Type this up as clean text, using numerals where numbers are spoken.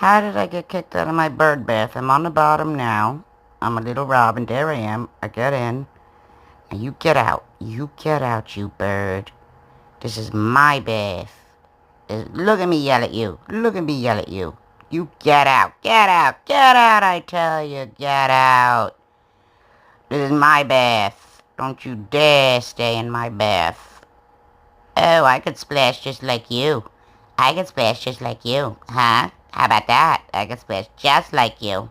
How did I get kicked out of my bird bath? I'm on the bottom now. I'm a little robin. There I am. I get in. Now you get out. You get out, you bird. This is my bath. Look at me yell at you. Look at me yell at you. You get out. Get out. Get out, I tell you. Get out. This is my bath. Don't you dare stay in my bath. Oh, I could splash just like you. I could splash just like you. Huh? How about that? I could splash just like you.